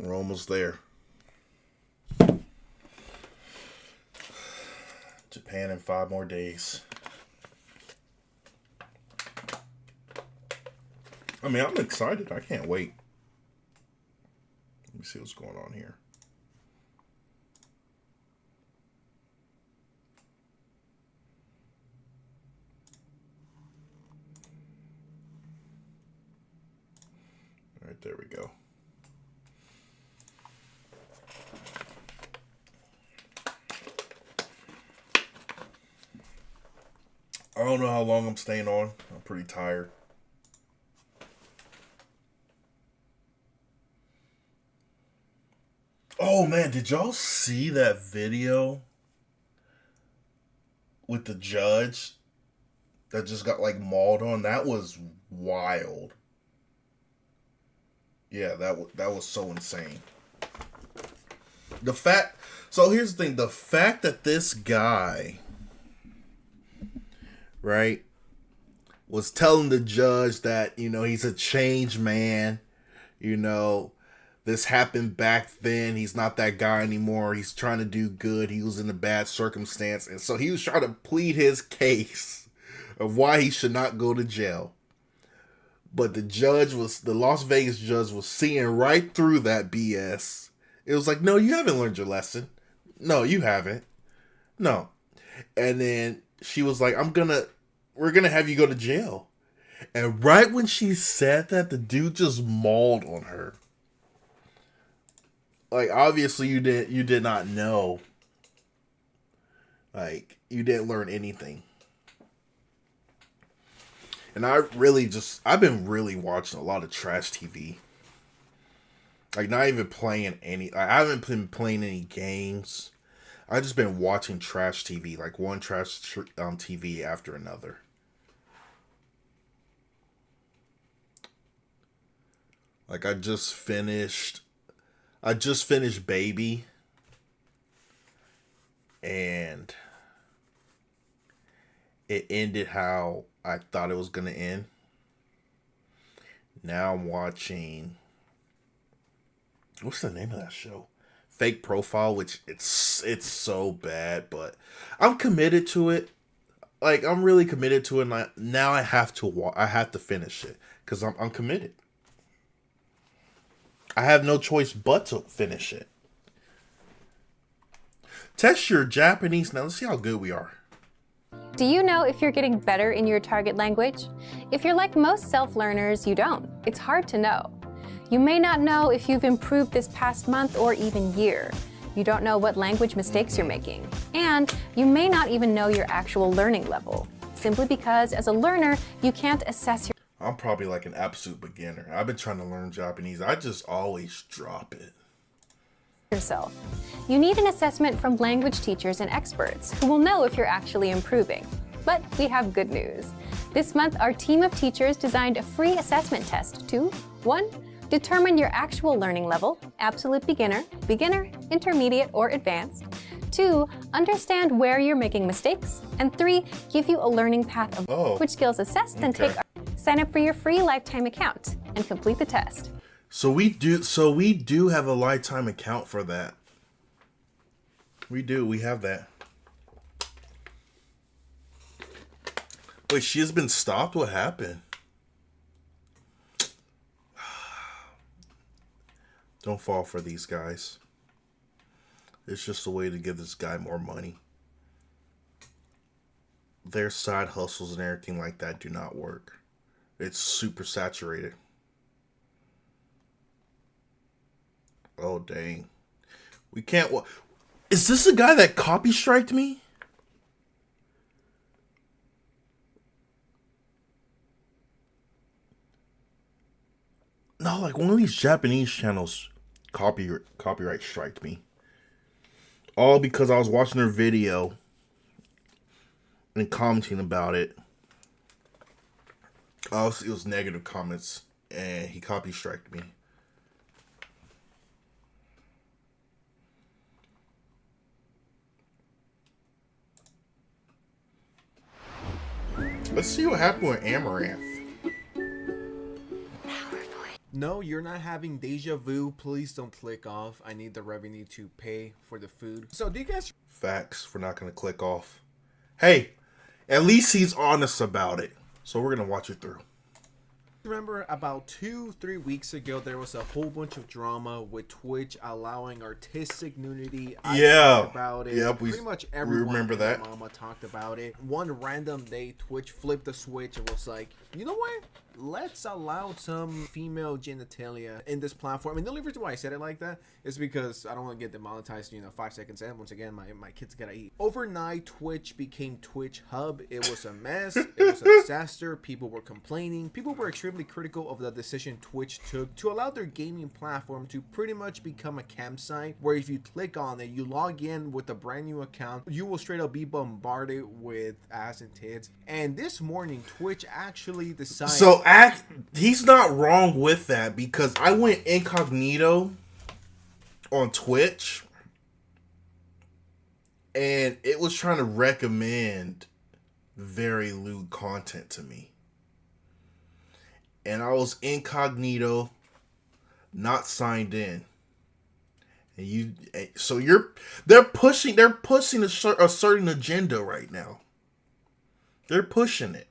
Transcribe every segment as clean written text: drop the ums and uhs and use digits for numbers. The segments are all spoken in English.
We're almost there. Japan in 5 more days. I mean, I'm excited. I can't wait. Let me see what's going on here. All right, there we go. I don't know how long I'm staying on. I'm pretty tired. Oh man, did y'all see that video with the judge that just got like mauled on? That was wild. Yeah, that was so insane. The fact, so here's the thing, the fact that this guy, right, was telling the judge that, he's a changed man, this happened back then, he's not that guy anymore, he's trying to do good, he was in a bad circumstance, and so he was trying to plead his case of why he should not go to jail. But the Las Vegas judge was seeing right through that BS. It was like, no, you haven't learned your lesson. No, you haven't. No. And then she was like, we're gonna have you go to jail. And right when she said that, the dude just mauled on her. Like, obviously you did not know. Like, you didn't learn anything. And I've been really watching a lot of trash TV. Like, not even playing I haven't been playing any games. I've just been watching trash TV, like one trash TV after another. Like, I just finished Baby. And it ended how I thought it was going to end. Now I'm watching, what's the name of that show? Fake Profile, which it's so bad, but I'm committed to it. Like, I'm really committed to it. And now I have to finish it because I'm committed. I have no choice but to finish it. Test your Japanese. Now let's see how good we are. Do you know if you're getting better in your target language? If you're like most self-learners, you don't. It's hard to know. You may not know if you've improved this past month or even year. You don't know what language mistakes you're making. And you may not even know your actual learning level, simply because as a learner, you can't assess your... I'm probably like an absolute beginner. I've been trying to learn Japanese. I just always drop it. yourself. You need an assessment from language teachers and experts who will know if you're actually improving. But we have good news. This month, our team of teachers designed a free assessment test to 1. Determine your actual learning level, absolute beginner, beginner, intermediate, or advanced. 2. Understand where you're making mistakes. And 3. Give you a learning path of which skills assessed, then sign up for your free lifetime account and complete the test. So we do have a lifetime account for that. We have that. Wait, she has been stopped? What happened? Don't fall for these guys. It's just a way to give this guy more money. Their side hustles and everything like that do not work. It's super saturated. Oh, dang. We can't... Is this the guy that copy-striked me? No, like one of these Japanese channels copyright striked me. All because I was watching their video and commenting about it. Obviously, it was negative comments, and he copy-striked me. Let's see what happened with Amaranth. No, you're not having deja vu. Please don't click off. I need the revenue to pay for the food. So, do you guys Facts. We're not gonna click off. Hey, at least he's honest about it. So we're gonna watch it through. remember about 2-3 weeks ago there was a whole bunch of drama with Twitch allowing artistic nudity? Yeah. Talked about it. Yep, Pretty much everyone remember and their that. mama talked about it. One random day Twitch flipped the switch and was like, you know what, let's allow some female genitalia in this platform. And the only reason why I said it like that is because I don't want to get demonetized, 5 seconds in. Once again, my kids gotta eat. Overnight, Twitch became Twitch Hub. It was a mess. It was a disaster. People were complaining. People were extremely critical of the decision Twitch took to allow their gaming platform to pretty much become a campsite where if you click on it, you log in with a brand new account, you will straight up be bombarded with ass and tits. And this morning, Twitch actually decided... So he's not wrong with that, because I went incognito on Twitch and it was trying to recommend very lewd content to me. And I was incognito, not signed in. And they're pushing a certain agenda right now. They're pushing it.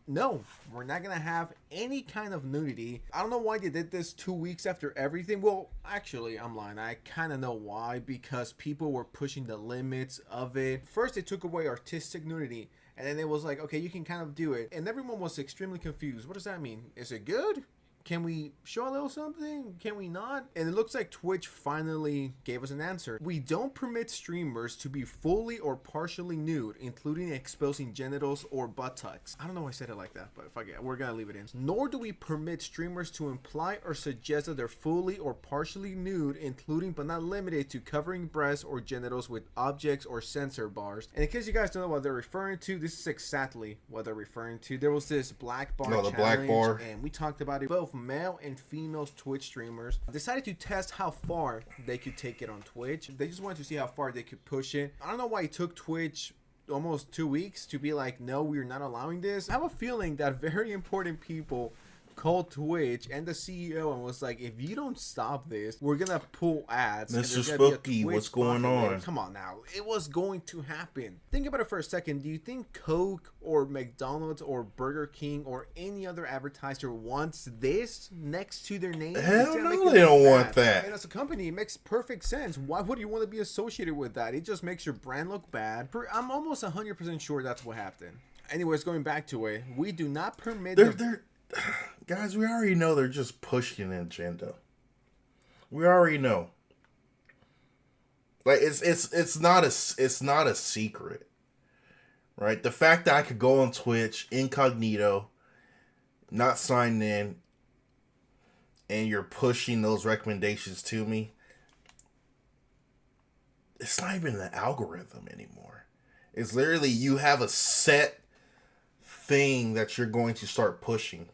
No, we're not gonna have any kind of nudity. I don't know why they did this 2 weeks after everything. Well, actually, I'm lying. I kind of know why. Because people were pushing the limits of it. First, they took away artistic nudity, and then it was like, okay, you can kind of do it. And everyone was extremely confused. What does that mean? Is it good? Can we show a little something? Can we not? And it looks like Twitch finally gave us an answer. We don't permit streamers to be fully or partially nude, including exposing genitals or buttocks. I don't know why I said it like that, but fuck it, we're gonna leave it in. Nor do we permit streamers to imply or suggest that they're fully or partially nude, including but not limited to covering breasts or genitals with objects or sensor bars. And in case you guys don't know what they're referring to, this is exactly what they're referring to. There was this black bar challenge, black bar, and we talked about it. Both male and female Twitch streamers decided to test how far they could take it on Twitch. They just wanted to see how far they could push it. I don't know why it took Twitch almost 2 weeks to be like, no, we're not allowing this. I have a feeling that very important people called Twitch and the CEO and was like, if you don't stop this, we're gonna pull ads. Mr. Spooky, what's going on? Come on now, it was going to happen. Think about it for a second. Do you think Coke or McDonald's or Burger King or any other advertiser wants this next to their name? Hell no, they don't want that. And as a company, it makes perfect sense. Why would you want to be associated with that? It just makes your brand look bad. I'm almost 100% sure that's what happened. Anyways, going back to it, we do not permit guys, we already know they're just pushing an agenda. We already know. Like it's not a secret, right? The fact that I could go on Twitch incognito, not signed in, and you're pushing those recommendations to me. It's not even the algorithm anymore. It's literally you have a set thing that you're going to start pushing.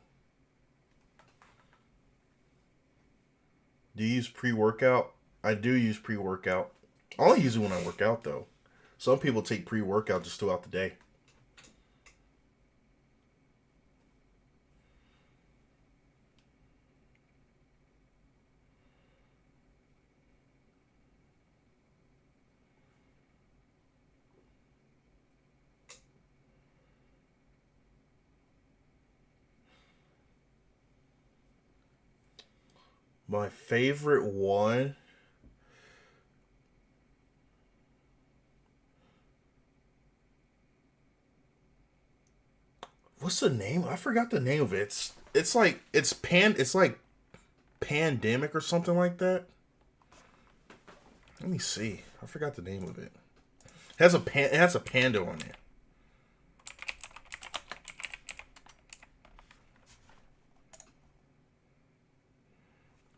Do you use pre-workout? I do use pre-workout. I only use it when I work out, though. Some people take pre-workout just throughout the day. My favorite one. What's the name? I forgot the name of it. It's like Pandemic or something like that. Let me see. I forgot the name of it. It has a panda on it.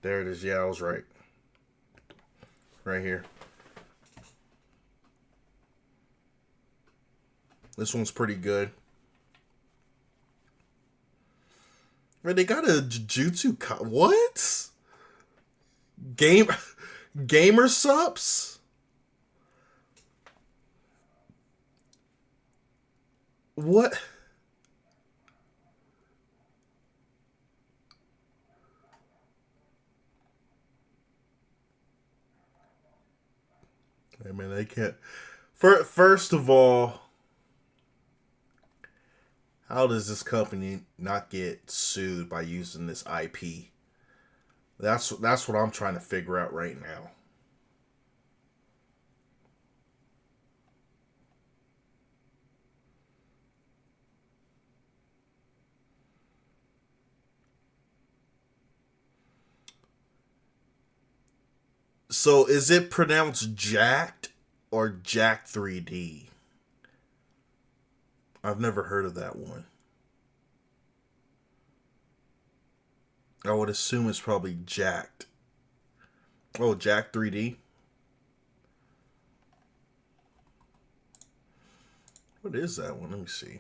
There it is. Yeah, I was right. Right here. This one's pretty good. Right, they got a Jujutsu. What? Gamer subs? What? I mean, they can't. First of all, how does this company not get sued by using this IP? That's what I'm trying to figure out right now. So is it pronounced Jacked or Jack 3D? I've never heard of that one. I would assume it's probably Jacked. Oh, Jack 3D? What is that one? Let me see.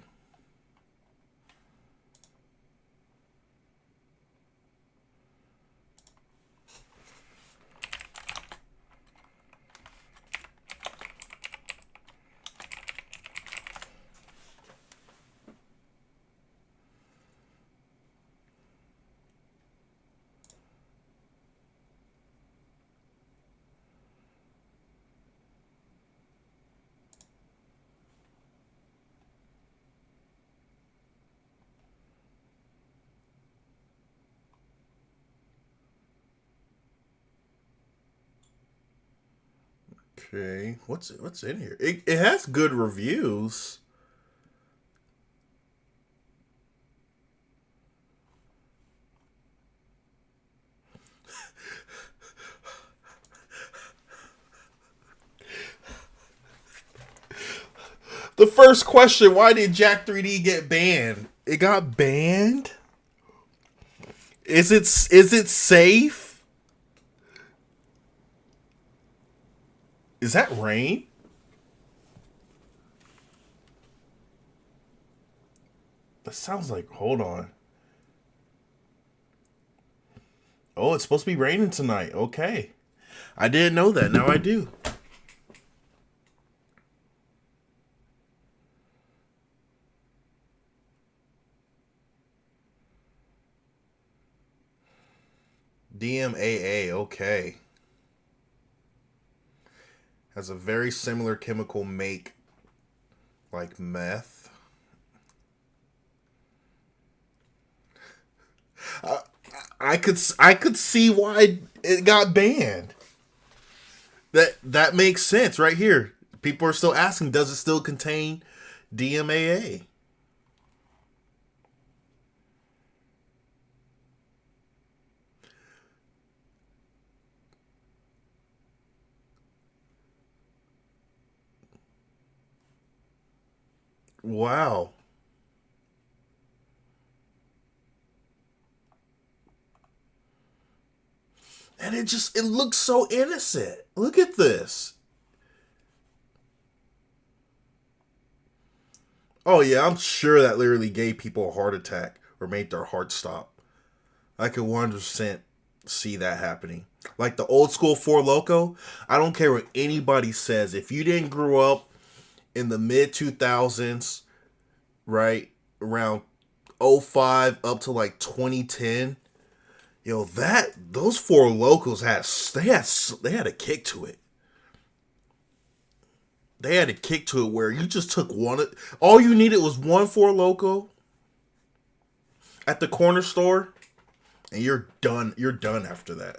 Okay, what's in here? It has good reviews. The first question, why did Jack 3D get banned? It got banned? Is it safe? Is that rain? That sounds like, hold on. Oh, it's supposed to be raining tonight. Okay. I didn't know that. Now I do. DMAA, okay. Has a very similar chemical make like meth. I could see why it got banned. That makes sense right here. People are still asking, does it still contain DMAA? Wow. And it looks so innocent. Look at this. Oh yeah, I'm sure that literally gave people a heart attack or made their heart stop. I could 100% see that happening. Like the old school Four Loko, I don't care what anybody says. If you didn't grow up in the mid 2000s, right, around '05 up to like 2010, yo, those Four Locos they had a kick to it. They had a kick to it where you just took one. All you needed was one Four Loko at the corner store, and you're done. You're done after that.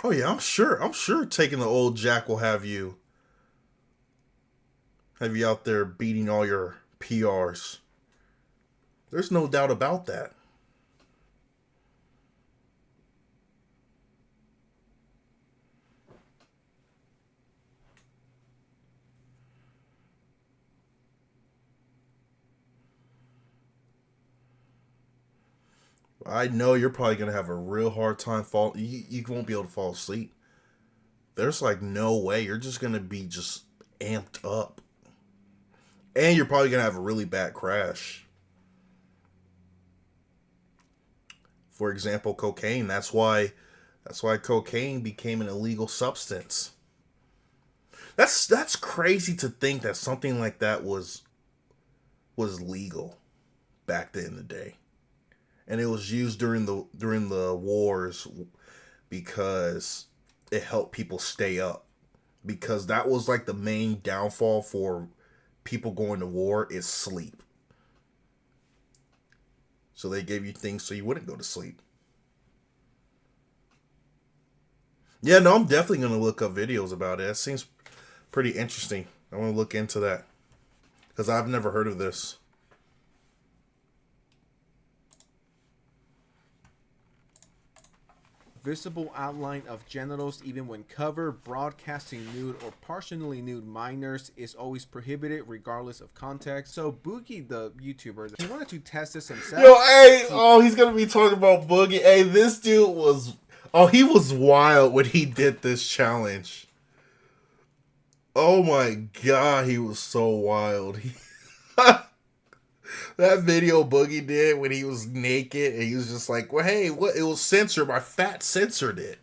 Oh yeah, I'm sure. I'm sure taking the old Jack will have you out there beating all your PRs. There's no doubt about that. I know you're probably gonna have a real hard time fall. You won't be able to fall asleep. There's like no way. You're just gonna be just amped up, and you're probably gonna have a really bad crash. For example, cocaine. That's why cocaine became an illegal substance. That's crazy to think that something like that was legal back then in the day. and it was used during the wars because it helped people stay up, because that was like the main downfall for people going to war is sleep. So they gave you things so you wouldn't go to sleep. Yeah, no, I'm definitely going to look up videos about it. It seems pretty interesting. I want to look into that because I've never heard of this. Visible outline of genitals even when covered. Broadcasting nude or partially nude minors is always prohibited regardless of context. So Boogie, the YouTuber, he wanted to test this himself. Yo, hey, he's gonna be talking about Boogie. Hey, this dude was, he was wild when he did this challenge. Oh my god, he was so wild. That video Boogie did when he was naked and he was just like, well, hey, what? It was censored. My fat censored it.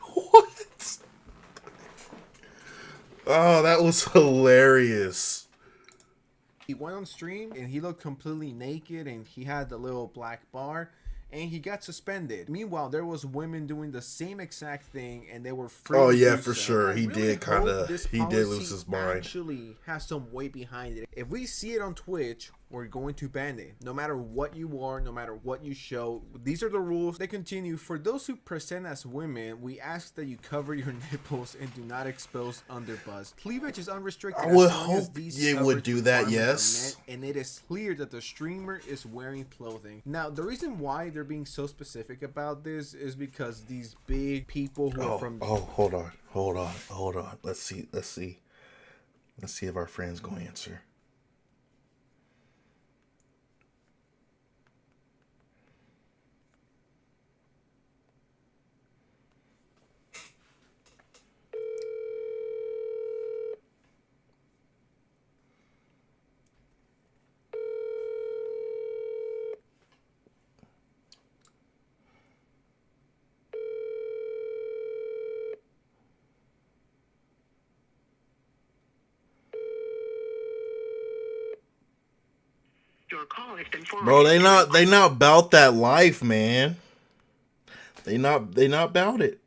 What? Oh, that was hilarious. He went on stream and he looked completely naked and he had the little black bar and he got suspended. Meanwhile, there was women doing the same exact thing and they were free. Oh to yeah, do for so. sure. I He really did kind hope of. this He did lose policy his mind. Actually has some weight behind it. If we see it on Twitch, we're going to ban it. No matter what you are, no matter what you show. These are the rules. They continue. For those who present as women, we ask that you cover your nipples and do not expose underbuzz. Cleavage is unrestricted. I would as long as hope these you would coverage do that, requirements yes. are met, and it is clear that the streamer is wearing clothing. Now, the reason why they're being so specific about this is because these big people who are from... hold on. Let's see if our friend's gonna answer. Your call has been forwarded. Bro, they not about that life, man. They not about it.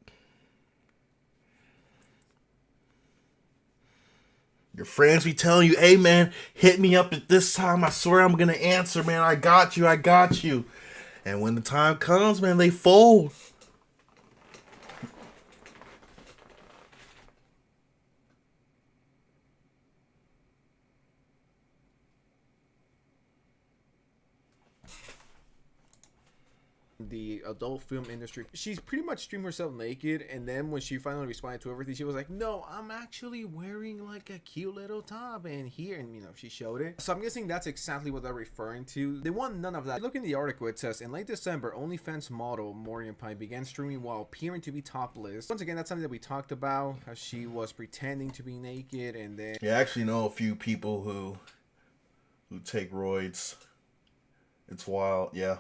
Your friends be telling you, hey man, hit me up at this time. I swear I'm gonna answer, man. I got you. And when the time comes, man, they fold. the adult film industry. She's pretty much streamed herself naked, and then when she finally responded to everything, she was like, no, I'm actually wearing like a cute little top and here, and she showed it. So I'm guessing that's exactly what they're referring to. They want none of that. Look in the article, it says in late December, OnlyFans model Morgan Pie began streaming while appearing to be topless. Once again, that's something that we talked about, how she was pretending to be naked, and then Yeah, I actually know a few people who take roids. It's wild, yeah.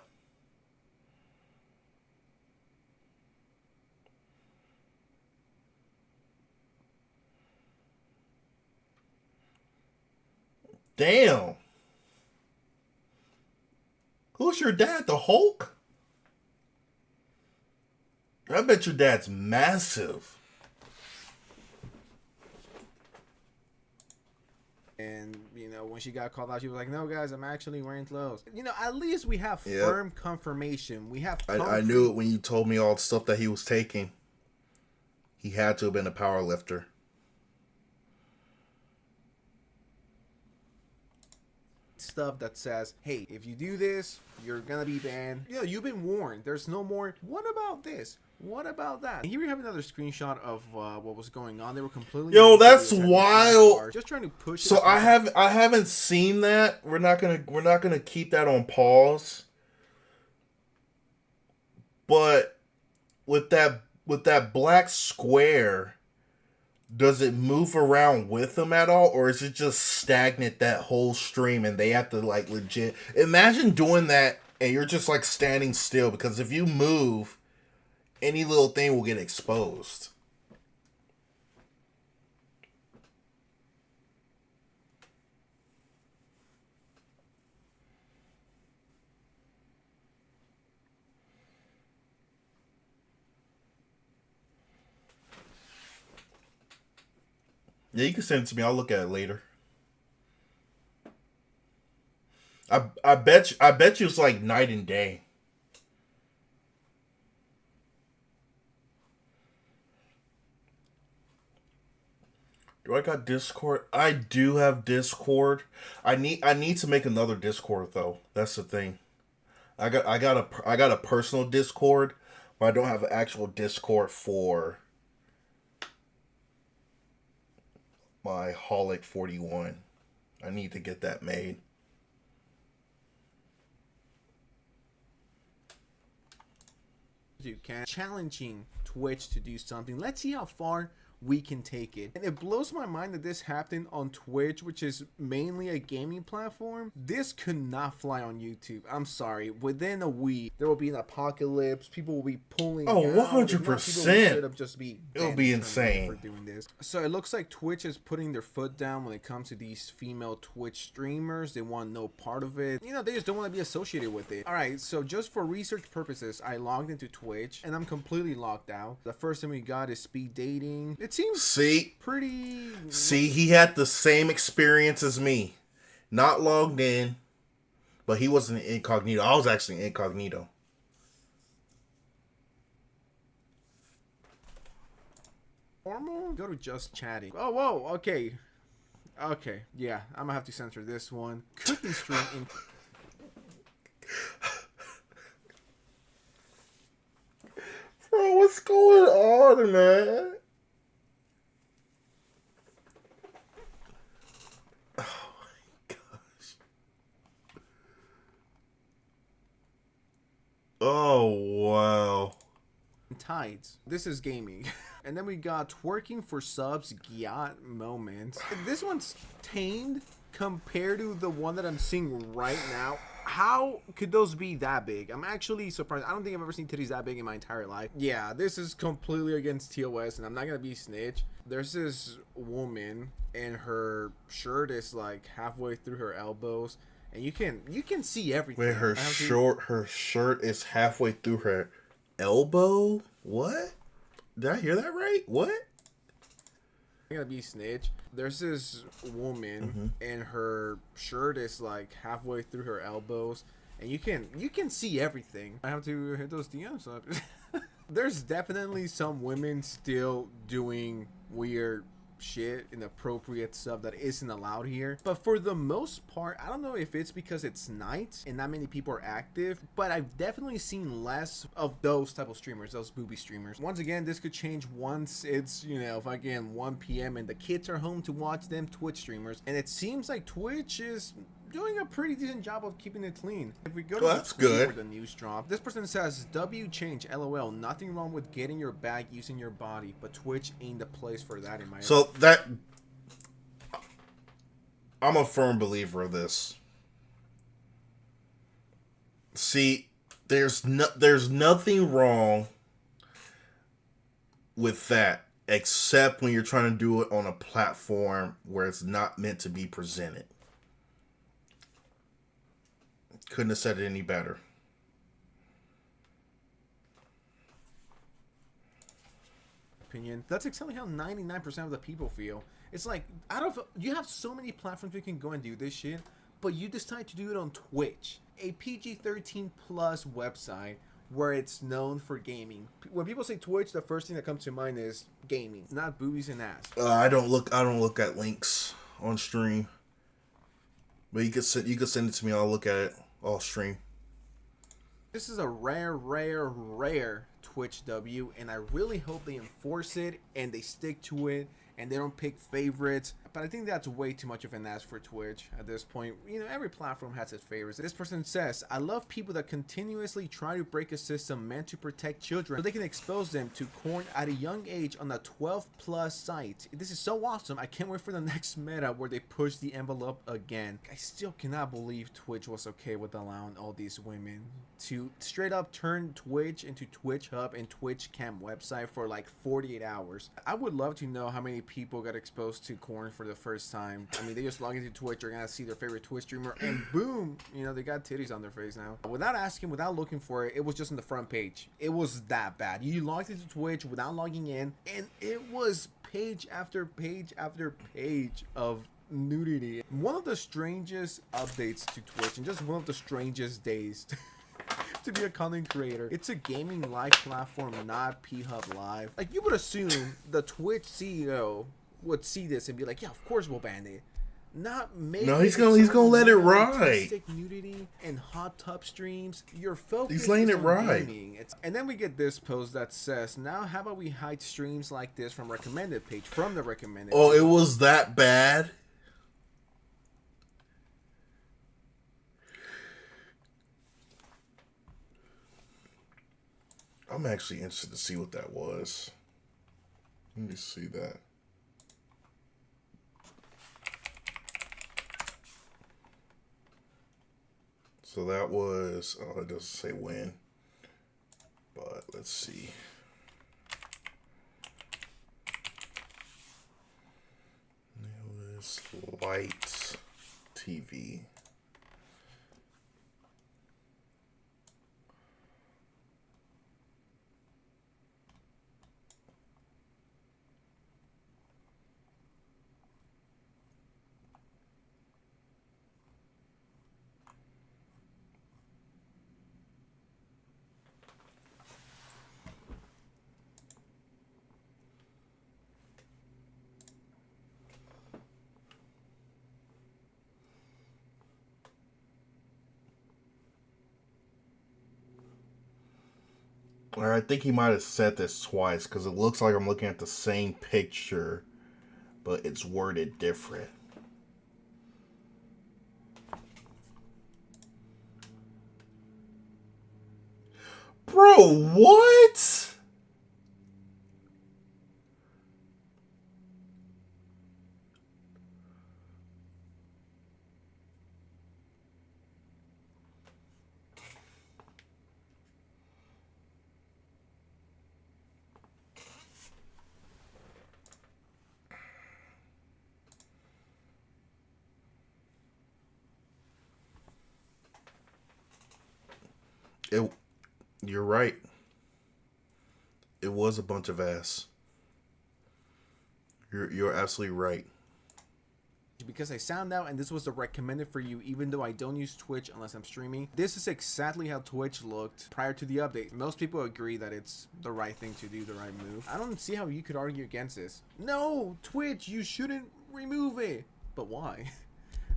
Damn. Who's your dad? The Hulk? I bet your dad's massive. And when she got called out, she was like, no guys, I'm actually wearing clothes. At least we have firm confirmation. We have I knew it when you told me all the stuff that he was taking. He had to have been a power lifter. Stuff that says, hey, if you do this, you're gonna be banned. You've been warned. There's no more. What about this? What about that? And here we have another screenshot of what was going on. They were completely that's wild. Just trying to push it. So I haven't seen that. We're not gonna keep that on pause. But with that black square, does it move around with them at all, or is it just stagnant that whole stream and they have to like legit imagine doing that and you're just like standing still, because if you move, any little thing will get exposed. Yeah, you can send it to me. I'll look at it later. I bet you it's like night and day. Do I got Discord? I do have Discord. I need to make another Discord though. That's the thing. I got a personal Discord, but I don't have an actual Discord for my Holic 41. I need to get that made. You can challenging Twitch to do something. Let's see how far we can take it. And it blows my mind that this happened on Twitch, which is mainly a gaming platform. This could not fly on YouTube. I'm sorry. Within a week, there will be an apocalypse. People will be pulling. Oh, out. 100%. Just be It'll be insane for doing this. So it looks like Twitch is putting their foot down when it comes to these female Twitch streamers. They want no part of it. You know, they just don't want to be associated with it. All right, so just for research purposes, I logged into Twitch and I'm completely locked out. The first thing we got is speed dating. It seems pretty. See, he had the same experience as me. Not logged in, but he wasn't incognito. I was actually incognito. Normal? Go to just chatting. Oh, whoa, okay. Okay, yeah, I'm gonna have to censor this one. Cooking stream in... Bro, what's going on, man? Oh my gosh. Oh, wow. Tides. This is gaming. And then we got twerking for subs, Gyat moment. This one's tamed compared to the one that I'm seeing right now. How could those be that big? I'm actually surprised. I don't think I've ever seen titties that big in my entire life. Yeah, this is completely against TOS, and I'm not gonna be snitch. There's this woman, and her shirt is like halfway through her elbows, and you can see everything. Wait, her shirt is halfway through her elbow? What? Did I hear that right? What? I'm gonna be snitch. There's this woman, and her shirt is like halfway through her elbows, and you can see everything. I have to hit those DMs up. There's definitely some women still doing weird shit, inappropriate stuff that isn't allowed here, but for the most part, I don't know if it's because it's night and not many people are active, but I've definitely seen less of those type of streamers, those booby streamers. Once again, this could change once it's, you know, fucking 1 p.m. and the kids are home to watch them Twitch streamers, and it seems like Twitch is doing a pretty decent job of keeping it clean. If we go to that's good. Where the news drop, this person says, W change, LOL, nothing wrong with getting your bag using your body, but Twitch ain't the place for that in my So that, I'm a firm believer of this. See, there's nothing wrong with that, except when you're trying to do it on a platform where it's not meant to be presented. Couldn't have said it any better. Opinion. That's exactly how 99% of the people feel. It's like, you have so many platforms you can go and do this shit, but you decide to do it on Twitch, a PG-13 plus website where it's known for gaming. When people say Twitch, the first thing that comes to mind is gaming, not boobies and ass. I don't look at links on stream, but you could send it to me. I'll look at it. I'll stream. This is a rare Twitch W, and I really hope they enforce it and they stick to it and they don't pick favorites. But I think that's way too much of an ask for Twitch at this point. You know, every platform has its favorites. This person says, I love people that continuously try to break a system meant to protect children so they can expose them to porn at a young age on a 12+ site. This is so awesome. I can't wait for the next meta where they push the envelope again. I still cannot believe Twitch was okay with allowing all these women to straight up turn Twitch into Twitch Hub and Twitch Cam website for like 48 hours. I would love to know how many people got exposed to porn for for the first time. I mean, they just log into Twitch, they're gonna see their favorite Twitch streamer, and boom, they got titties on their face now. Without asking, without looking for it, it was just on the front page. It was that bad. You logged into Twitch without logging in, and it was page after page after page of nudity. One of the strangest updates to Twitch, and just one of the strangest days to be a content creator. It's a gaming live platform, not P-Hub Live. Like, you would assume the Twitch CEO would see this and be like, yeah, of course we'll ban it. Not make No, he's gonna let it ride. artistic nudity and hot tub streams. Your focus He's letting is it on ride. gaming. And then we get this post that says, now how about we hide streams like this from recommended page, from the recommended Oh, page. it was that bad? I'm actually interested to see what that was. Let me see that. So that was, oh, it doesn't say when, but let's see. It was Light TV. Or I think he might have said this twice because it looks like I'm looking at the same picture, but it's worded different. Bro, what? You're right. It was a bunch of ass. You're absolutely right. Because I sound out and this was the recommended for you, even though I don't use Twitch unless I'm streaming. This is exactly how Twitch looked prior to the update. Most people agree that it's the right thing to do, the right move. I don't see how you could argue against this. No, Twitch, you shouldn't remove it. But why?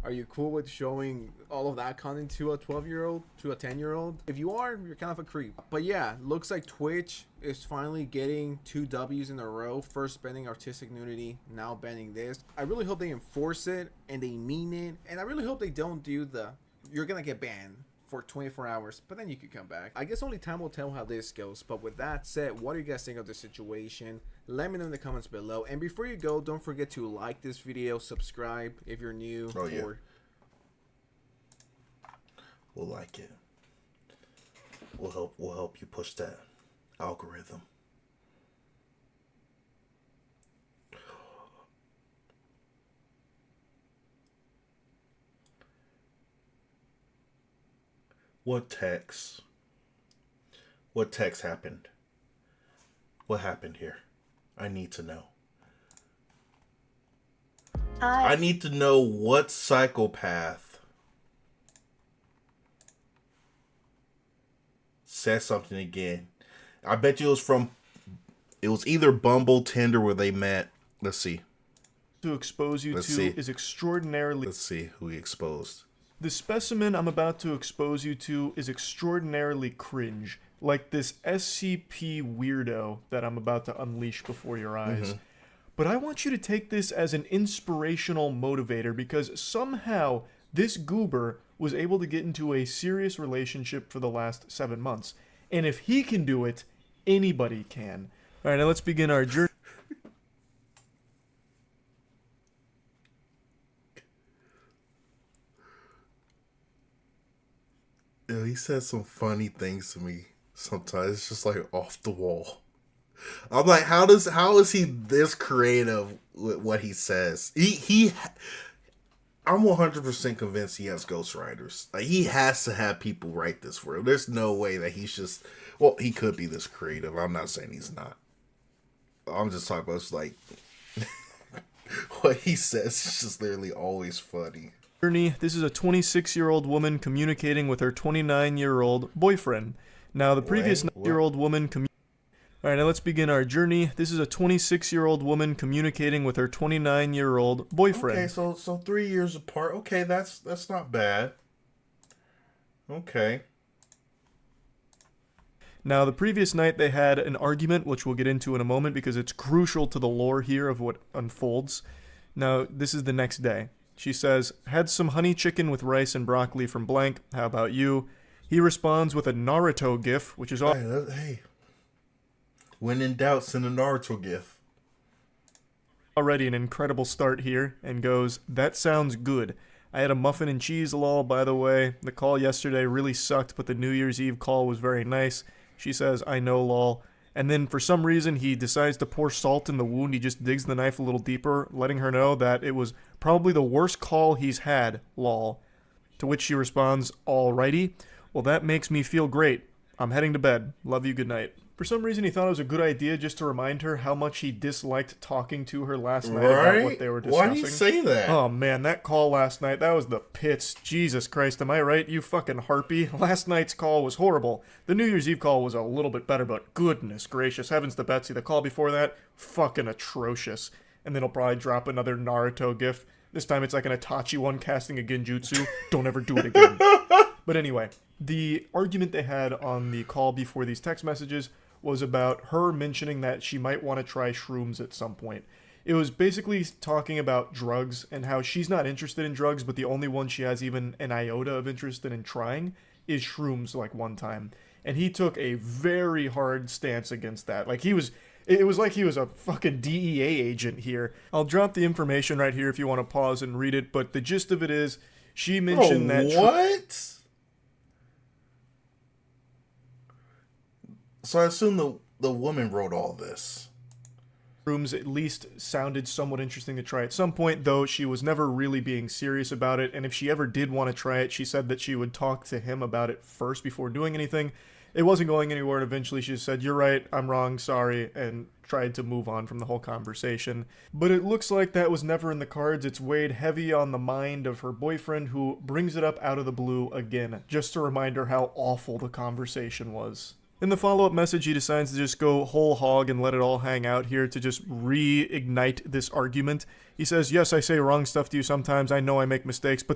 Are you cool with showing all of that content to a 12-year-old, to a 10-year-old? If you are, you're kind of a creep. But yeah, looks like Twitch is finally getting 2 W's in a row. First banning artistic nudity, now banning this. I really hope they enforce it and they mean it. And I really hope they don't do the, you're gonna get banned for 24 hours, but then you could come back. I guess only time will tell how this goes. But with that said, what do you guys think of the situation? Let me know in the comments below. And before you go, don't forget to like this video, subscribe if you're new. Oh, yeah. We'll like it. We'll help you push that algorithm. What text? What text happened? What happened here? I need to know. I need to know what psychopath said something again. I bet you it was either Bumble, Tinder, where they met. Let's see. To expose you is extraordinarily... Let's see who he exposed. The specimen I'm about to expose you to is extraordinarily cringe, like this SCP weirdo that I'm about to unleash before your eyes. But I want you to take this as an inspirational motivator because somehow this goober was able to get into a serious relationship for the last 7 months. And if he can do it, anybody can. All right, now let's begin our journey. Yeah, he said some funny things to me sometimes. It's just like off the wall. I'm like, how is he this creative with what he says. I'm 100% convinced he has ghostwriters. Like, he has to have people write this for him. There's no way that he's just, well, he could be this creative. I'm not saying he's not. I'm just talking about, it's like, what he says is just literally always funny. Journey. This is a 26-year-old woman communicating with her 29-year-old boyfriend. Now, the previous 9-year-old woman All right, now let's begin our journey. This is a 26-year-old woman communicating with her 29-year-old boyfriend. Okay, so 3 years apart. Okay, that's not bad. Okay. Now, the previous night they had an argument, which we'll get into in a moment because it's crucial to the lore here of what unfolds. Now, this is the next day. She says, had some honey chicken with rice and broccoli from blank. How about you? He responds with a Naruto gif, which is all. Hey. When in doubt, send a Naruto gif. Already an incredible start here, and goes, that sounds good. I had a muffin and cheese, lol, by the way. The call yesterday really sucked, but the New Year's Eve call was very nice. She says, I know, lol. And then for some reason, he decides to pour salt in the wound. He just digs the knife a little deeper, letting her know that it was probably the worst call he's had, lol. To which she responds, alrighty. Well, that makes me feel great. I'm heading to bed. Love you, good night. For some reason, he thought it was a good idea just to remind her how much he disliked talking to her last night about what they were discussing. Why do you say that? Oh, man, that call last night, that was the pits. Jesus Christ, am I right, you fucking harpy? Last night's call was horrible. The New Year's Eve call was a little bit better, but goodness gracious, heavens to Betsy, the call before that, fucking atrocious. And then he'll probably drop another Naruto gif. This time it's like an Itachi one casting a genjutsu. Don't ever do it again. But anyway, the argument they had on the call before these text messages was about her mentioning that she might want to try shrooms at some point. It was basically talking about drugs and how she's not interested in drugs, but the only one she has even an iota of interest in trying is shrooms, like one time. And he took a very hard stance against that. Like it was like he was a fucking DEA agent here. I'll drop the information right here if you want to pause and read it, but the gist of it is she mentioned that... What? So I assume the woman wrote all this. Shrooms at least sounded somewhat interesting to try at some point, though she was never really being serious about it, and if she ever did want to try it, she said that she would talk to him about it first before doing anything. It wasn't going anywhere, and eventually she said, you're right, I'm wrong, sorry, and tried to move on from the whole conversation. But it looks like that was never in the cards. It's weighed heavy on the mind of her boyfriend, who brings it up out of the blue again, just to remind her how awful the conversation was. In the follow-up message, he decides to just go whole hog and let it all hang out here to just reignite this argument. He says, yes, I say wrong stuff to you sometimes. I know I make mistakes, but